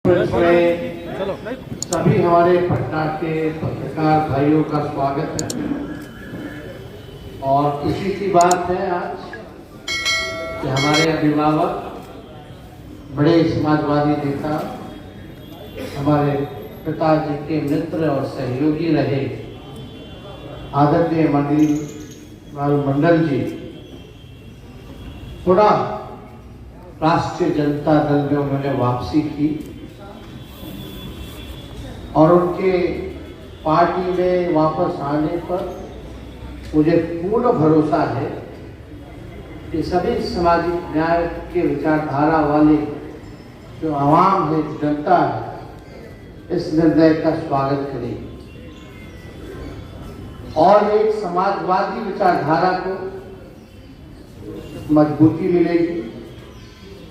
सभी हमारे पटना के पत्रकार भाइयों का स्वागत है और खुशी की बात है आज कि हमारे अभिभावक बड़े समाजवादी नेता हमारे पिताजी के मित्र और सहयोगी रहे आदरणीय मणिलाल मंडल जी थोड़ा राष्ट्रीय जनता दल में उन्होंने वापसी की और उनके पार्टी में वापस आने पर मुझे पूर्ण भरोसा है कि सभी सामाजिक न्याय के विचारधारा वाले जो आवाम है, जनता है, इस निर्णय का स्वागत करेगी और एक समाजवादी विचारधारा को मजबूती मिलेगी।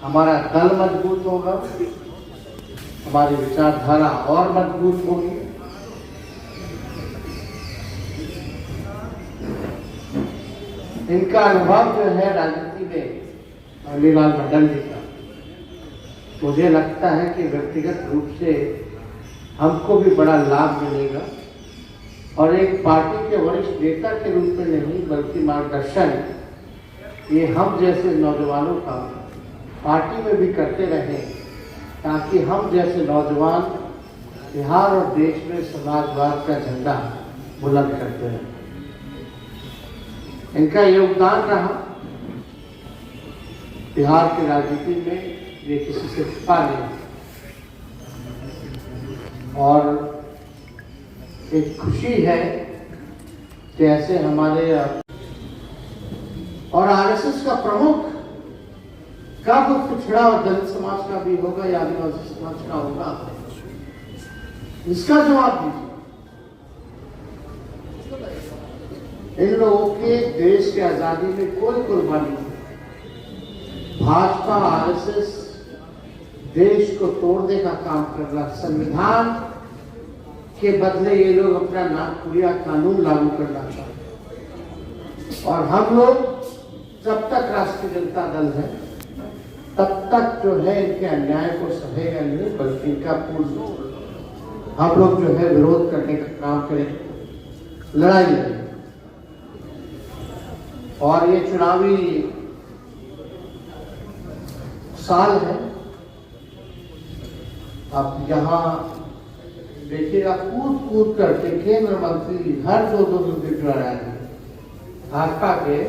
हमारा दल मजबूत होगा, हमारी विचारधारा और मजबूत होगी। इनका अनुभव जो है राजनीति में मणिलाल मंडल जी का, मुझे लगता है कि व्यक्तिगत रूप से हमको भी बड़ा लाभ मिलेगा और एक पार्टी के वरिष्ठ नेता के रूप में नहीं बल्कि मार्गदर्शन ये हम जैसे नौजवानों का पार्टी में भी करते रहें ताकि हम जैसे नौजवान बिहार और देश में समाजवाद का झंडा बुलंद करते रहें। इनका योगदान रहा बिहार की राजनीति में, ये किसी से छुपा नहीं और एक खुशी है कि ऐसे हमारे और आरएसएस का प्रमुख कब पिछड़ा और दलित समाज का भी होगा या आदिवासी समाज का होगा, इसका जवाब दीजिए। इन लोगों के देश की आजादी में कोई कुर्बानी नहीं। भाजपा आरएसएस देश को तोड़ने का काम कर रहा, संविधान के बदले ये लोग अपना नागपुरिया कानून लागू करना चाहते और हम लोग जब तक राष्ट्रीय जनता दल है तब तक जो है इनके अन्याय को सहेगा नहीं बल्कि इनका पूर्ण हम लोग जो है विरोध करने का काम करें, लड़ाई लड़ें। और ये चुनावी साल है। अब यहाँ देखिएगा कूद कूद करके केंद्र मंत्री हर दो दिन जुड़ रहे हैं भाजपा के,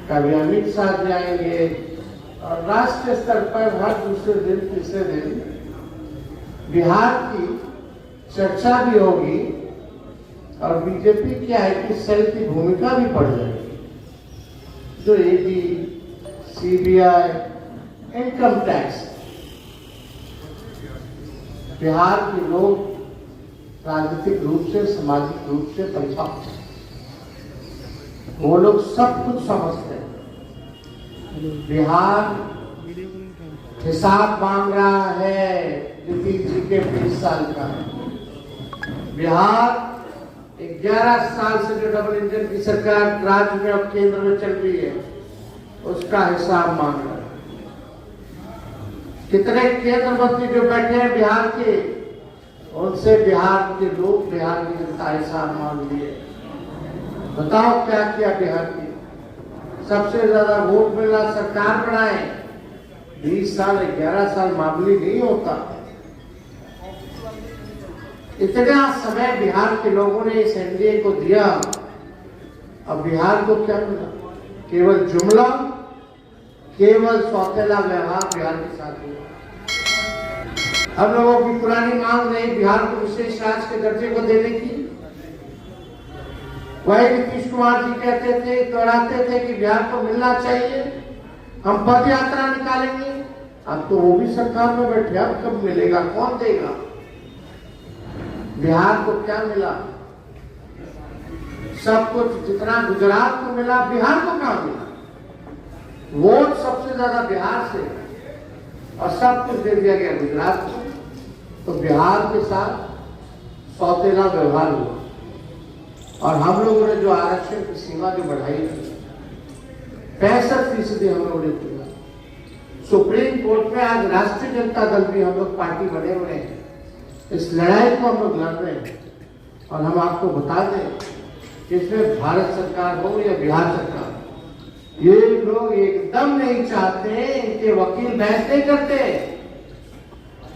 कभी अमित शाह जाएंगे और राष्ट्रीय स्तर पर हर दूसरे दिन तीसरे दिन बिहार की चर्चा भी होगी और बीजेपी क्या है कि सेल की भूमिका भी बढ़ जाएगी। जो ED, CBI, income tax, Bihar के लोग राजनीतिक रूप से सामाजिक रूप से परिपक्व, वो लोग सब कुछ समझते हैं। बिहार हिसाब मांग रहा है नीतीश जी के 20 साल का। बिहार 11 साल से जो डबल इंजन की सरकार राज्य में और केंद्र में चल रही है उसका हिसाब मांग रहा है। कितने केंद्र मंत्री जो बैठे हैं बिहार के, उनसे बिहार के लोग, बिहार की जनता हिसाब मांग लिए। बताओ क्या किया बिहार की, सबसे ज्यादा वोट मिला, सरकार बनाए। 20 साल 11 साल मामूली नहीं होता। इतना समय बिहार के लोगों ने इस एनडीए को दिया, अब बिहार को क्या मिला? केवल जुमला, केवल सौतेला व्यवहार बिहार के साथ हुआ। हम लोगों की पुरानी मांग नहीं बिहार को विशेष राज्य के दर्जे को देने की। वही नीतीश कुमार जी कहते थे, दोहराते थे कि बिहार को मिलना चाहिए, हम पद यात्रा निकालेंगे। अब तो वो भी सरकार में बैठे, अब कब मिलेगा, कौन देगा? बिहार को क्या मिला? सब कुछ जितना गुजरात को मिला बिहार को कहां मिला? वोट सबसे ज्यादा बिहार से और सब कुछ दे दिया गया गुजरात को। तो बिहार के साथ सौतेला व्यवहार हुआ और हम लोगों ने जो आरक्षण की सीमा जो बढ़ाई थी 65% हम लोगों ने किया। सुप्रीम कोर्ट में आज राष्ट्रीय जनता दल भी हम लोग पार्टी बने हुए हैं। इस लड़ाई को हम लोग लड़ रहे हैं और हम आपको बता दें कि इसमें भारत सरकार हो या बिहार सरकार, ये लोग एकदम नहीं चाहते, इनके वकील बहस नहीं करते,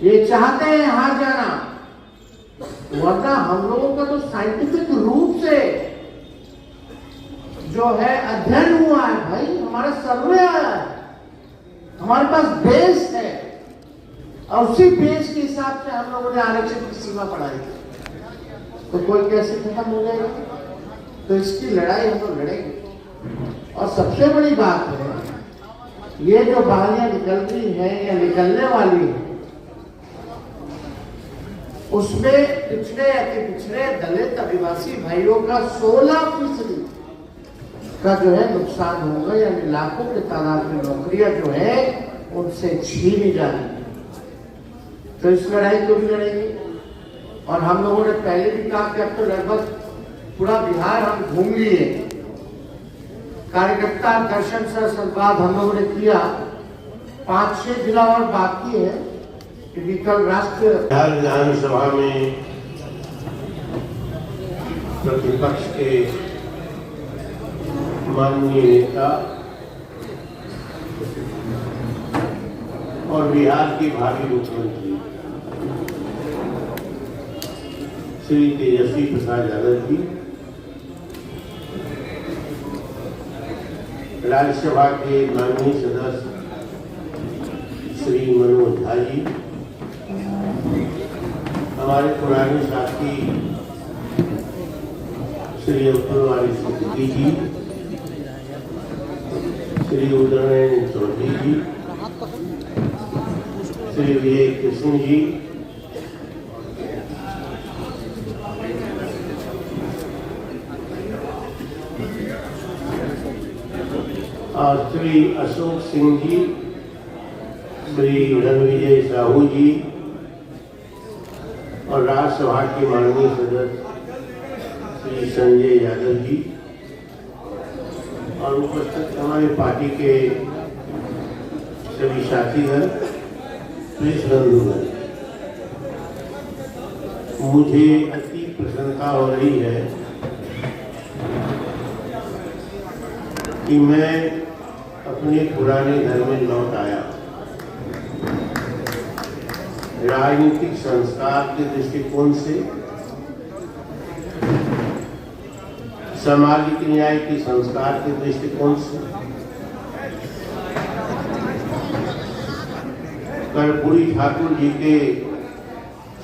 ये चाहते हैं हार जाना। वरना हम लोगों का तो साइंटिफिक रूप से जो है अध्ययन हुआ है भाई, हमारा सर्वे आया है, हमारे पास बेस है और उसी बेस के हिसाब से हम लोगों ने आरक्षण की सीमा बढ़ाई है। तो कोई कैसे खत्म हो जाएगा? तो इसकी लड़ाई हम लोग लड़ेंगे। और सबसे बड़ी बात है, ये जो बहालियां निकल रही हैं या निकलने वाली है, उसमें पिछड़े दलित आदिवासी भाइयों का 16% का जो है नुकसान होगा, यानी लाखों की तादाद में नौकरियां जो है उनसे छीनी जा रही है। तो इस लड़ाई को भी लड़ेंगे। और हम लोगों ने पहले भी कहा कि अब तो लगभग पूरा बिहार हम घूम लिए, कार्यकर्ता दर्शन से संवाद हम लोगों ने किया, 5-6 जिला और बाकी है क्योंकि कल राष्ट्रीय विधानसभा में प्रतिपक्ष के माननीय नेता और बिहार के भावी मुख्यमंत्री श्री तेजस्वी प्रसाद यादव जी, राज्यसभा के माननीय सदस्य श्री मनोज झा जी, हमारे पुराने साथी श्री अब्दुल सिद्दीकी जी, श्री उदयनारायण चौधरी जी, श्री विजय कृष्ण जी, और श्री अशोक सिंह जी, श्री रणविजय साहू जी और राज्यसभा के माननीय सदस्य श्री संजय यादव जी और उपस्थित हमारे पार्टी के सभी साथीगण, प्रेस बंधुगण, मुझे अति प्रसन्नता हो रही है कि मैं अपने पुराने घर में लौट आया। राजनीतिक संस्कार के दृष्टिकोण से, सामाजिक न्याय के संस्कार के दृष्टिकोण से, कर्पूरी ठाकुर जी के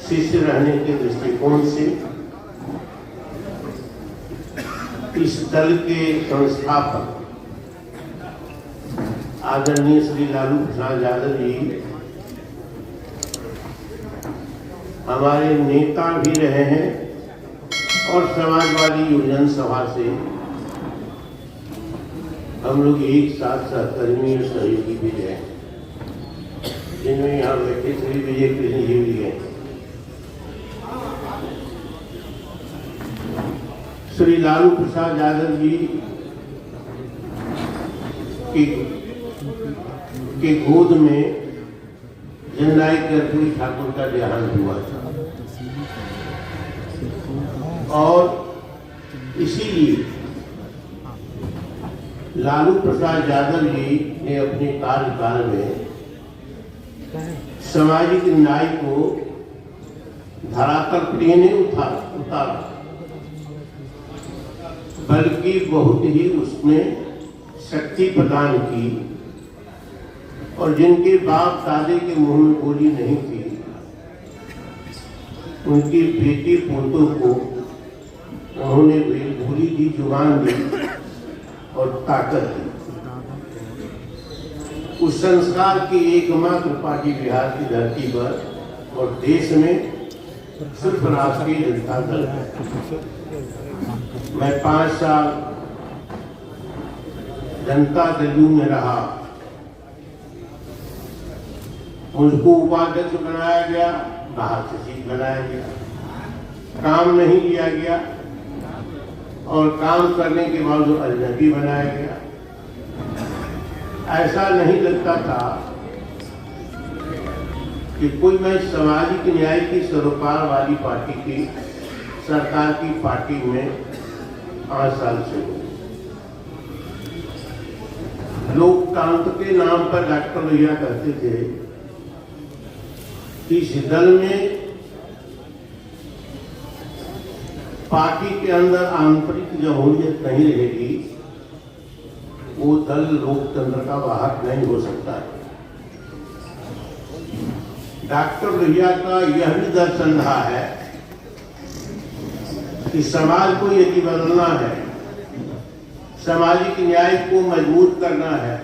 शिष्य रहने के दृष्टिकोण से, इस दल के संस्थापक आदरणीय श्री लालू प्रसाद यादव जी हमारे नेता भी रहे हैं और समाजवादी यूनियन सभा से हम लोग एक साथ सहकर्मी और सहयोगी भी रहे, जिनमें यहाँ बैठे श्री विजय कृष्ण जी भी हैं। श्री लालू प्रसाद यादव जी के गोद में जननायक कर्पूरी ठाकुर का देहांत हुआ था और इसीलिए लालू प्रसाद यादव जी ने अपने कार्यकाल में सामाजिक न्याय को धरातल पर नहीं उतारा, बल्कि बहुत ही उसमें शक्ति प्रदान की और जिनके बाप दादे के मुंह में गोली नहीं थी, उनकी बेटी पोतों को उन्होंने भूली दी, जुबान दी और ताकत दी। उस संस्कार की एकमात्र पार्टी बिहार की धरती पर और देश में सिर्फ राष्ट्रीय जनता दल है। मैं 5 साल जनता दल में रहा, मुझको उपाध्यक्ष बनाया गया, बाहर से सीट बनाया गया, काम नहीं लिया गया और काम करने के बाद अजनबी बनाया गया। ऐसा नहीं लगता था कि कोई मैं सामाजिक न्याय की सरोकार वाली पार्टी की सरकार की पार्टी में 5 साल से हूँ। लोकतंत्र के नाम पर डॉक्टर भैया कहते थे कि इस दल में पार्टी के अंदर आंतरिक जमहूरियत नहीं रहेगी, वो दल लोकतंत्र का वाहक नहीं हो सकता है। डॉक्टर भैया का यह भी दर्शन रहा है कि समाज को यदि बदलना है, सामाजिक न्याय को मजबूत करना है,